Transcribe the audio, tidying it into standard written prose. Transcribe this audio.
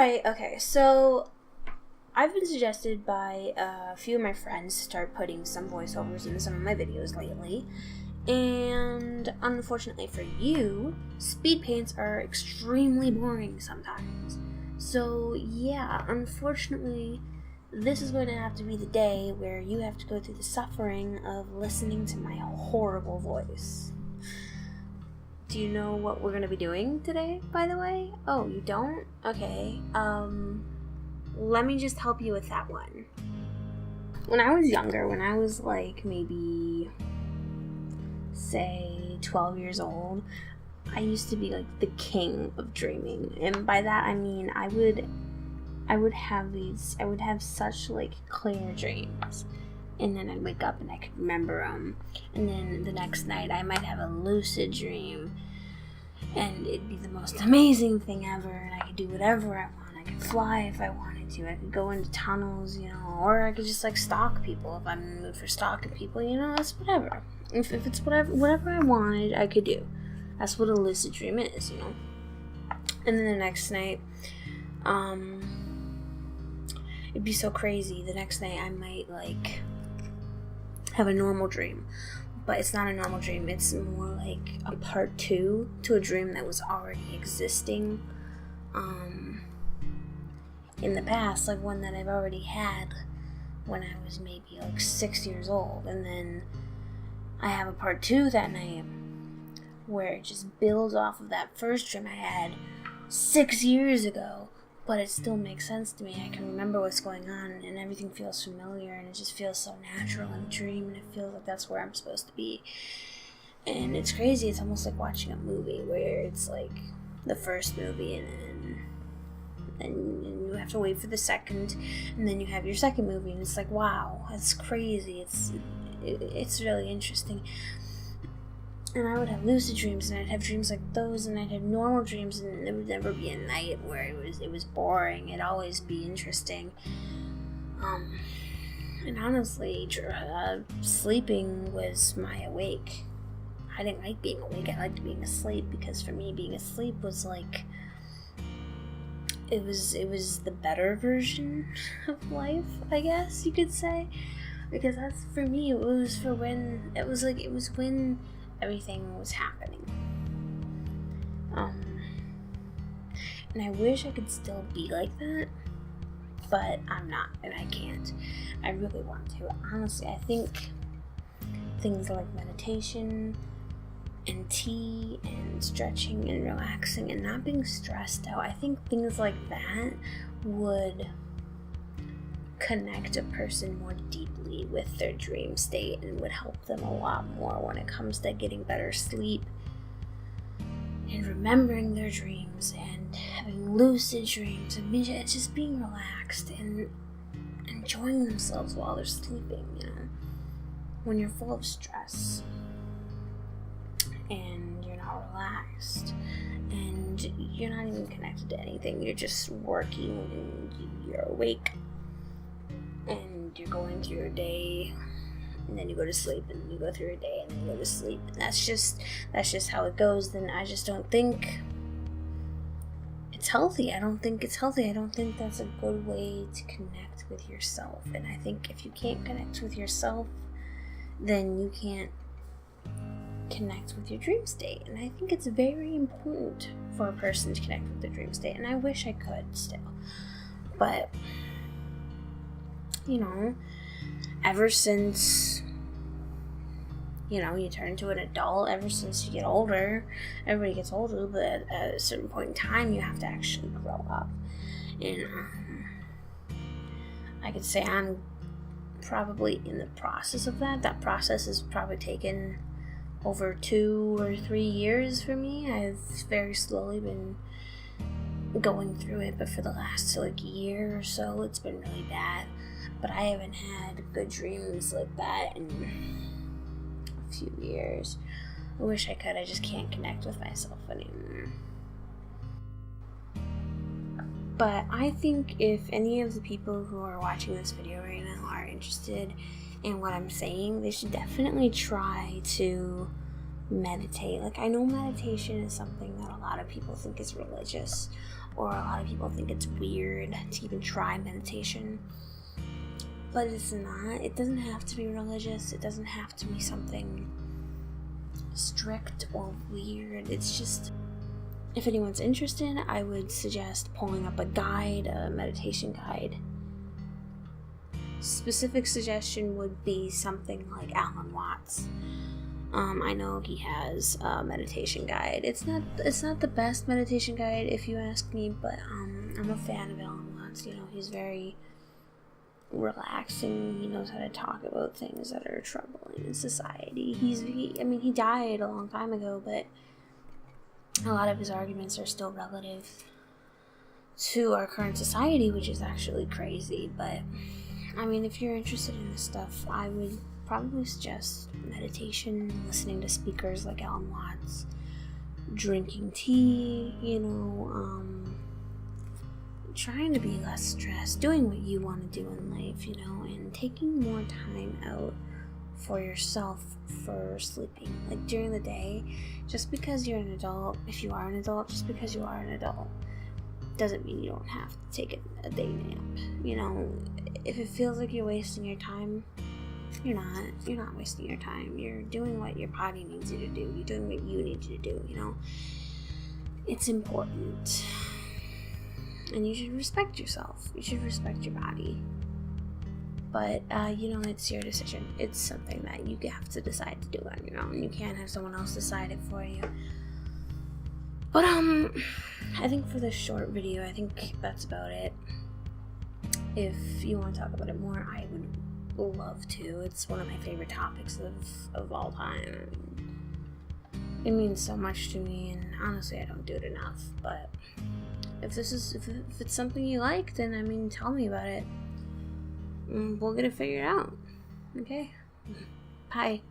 Alright, okay, so I've been suggested by a few of my friends to start putting some voiceovers in some of my videos lately, and unfortunately for you, speed paints are extremely boring sometimes. So yeah, unfortunately, this is going to have to be the day where you have to go through the suffering of listening to my horrible voice. Do you know what we're going to be doing today, by the way? Oh, you don't? Okay, let me just help you with that one. When I was younger, when I was like maybe, say, 12 years old, I used to be like the king of dreaming. And by that I mean I would have such like clear dreams. And then I'd wake up and I could remember them. And then the next night I might have a lucid dream. And it'd be the most amazing thing ever. And I could do whatever I want. I could fly if I wanted to. I could go into tunnels, or I could just like stalk people if I'm in the mood for stalking people. It's whatever. If it's whatever I wanted, I could do. That's what a lucid dream is, And then the next night, it'd be so crazy. The next night I might like have a normal dream, but it's not a normal dream. It's more like a part 2 to a dream that was already existing in the past, like one that I've already had when I was maybe like 6 years old. And then I have a part 2 that night where it just builds off of that first dream I had 6 years ago, but it still makes sense to me. I can remember what's going on, and everything feels familiar, and it just feels so natural in a dream, and it feels like that's where I'm supposed to be. And it's crazy. It's almost like watching a movie where it's like the first movie, and you have to wait for the second, and then you have your second movie, and it's like, wow, that's crazy. It's really interesting. And I would have lucid dreams, and I'd have dreams like those, and I'd have normal dreams, and there would never be a night where it was boring. It'd always be interesting. And honestly, sleeping was my awake. I didn't like being awake. I liked being asleep, because for me, being asleep was like, it was the better version of life, I guess you could say, because that's for me. It was when everything was happening. And I wish I could still be like that, but I'm not, and I can't. I really want to. Honestly, I think things like meditation and tea and stretching and relaxing and not being stressed out, I think things like that would connect a person more deeply with their dream state and would help them a lot more when it comes to getting better sleep and remembering their dreams and having lucid dreams and just being relaxed and enjoying themselves while they're sleeping. When you're full of stress and you're not relaxed and you're not even connected to anything, you're just working and you're awake and you're going through your day, and then you go to sleep, and then you go through your day, and then you go to sleep, and that's just how it goes. Then I just don't think it's healthy. I don't think it's healthy. I don't think that's a good way to connect with yourself. And I think if you can't connect with yourself, then you can't connect with your dream state. And I think it's very important for a person to connect with their dream state, and I wish I could still, but ever since, you turn into an adult, ever since you get older, everybody gets older, but at a certain point in time, you have to actually grow up. And I could say I'm probably in the process of that. That process has probably taken over 2 or 3 years for me. I've very slowly been going through it, but for the last year or so, it's been really bad. But I haven't had good dreams like that in a few years. I wish I could. I just can't connect with myself anymore. But I think if any of the people who are watching this video right now are interested in what I'm saying, they should definitely try to meditate. I know meditation is something that a lot of people think is religious. or a lot of people think it's weird to even try meditation. But it's not. It doesn't have to be religious. It doesn't have to be something strict or weird. It's just, if anyone's interested, I would suggest pulling up a guide, a meditation guide. Specific suggestion would be something like Alan Watts. I know he has a meditation guide. It's not the best meditation guide if you ask me, but I'm a fan of Alan Watts. You know, he's very relaxing. He knows how to talk about things that are troubling in society. He died a long time ago, but a lot of his arguments are still relative to our current society, which is actually crazy. But I mean, if you're interested in this stuff, I would probably suggest meditation, listening to speakers like Alan Watts, drinking tea, trying to be less stressed, doing what you want to do in life, and taking more time out for yourself for sleeping. Like during the day, just because you're an adult, if you are an adult, just because you are an adult, doesn't mean you don't have to take a day nap. If it feels like you're wasting your time, you're not wasting your time. You're doing what your body needs you to do. You're doing what you need you to do, It's important. And you should respect yourself. You should respect your body. But, it's your decision. It's something that you have to decide to do on your own. You can't have someone else decide it for you. But, I think for this short video, I think that's about it. If you want to talk about it more, I would love to. It's one of my favorite topics of all time. It means so much to me, and honestly, I don't do it enough. But if it's something you like, then tell me about it. We'll get it figured out. Okay? Bye.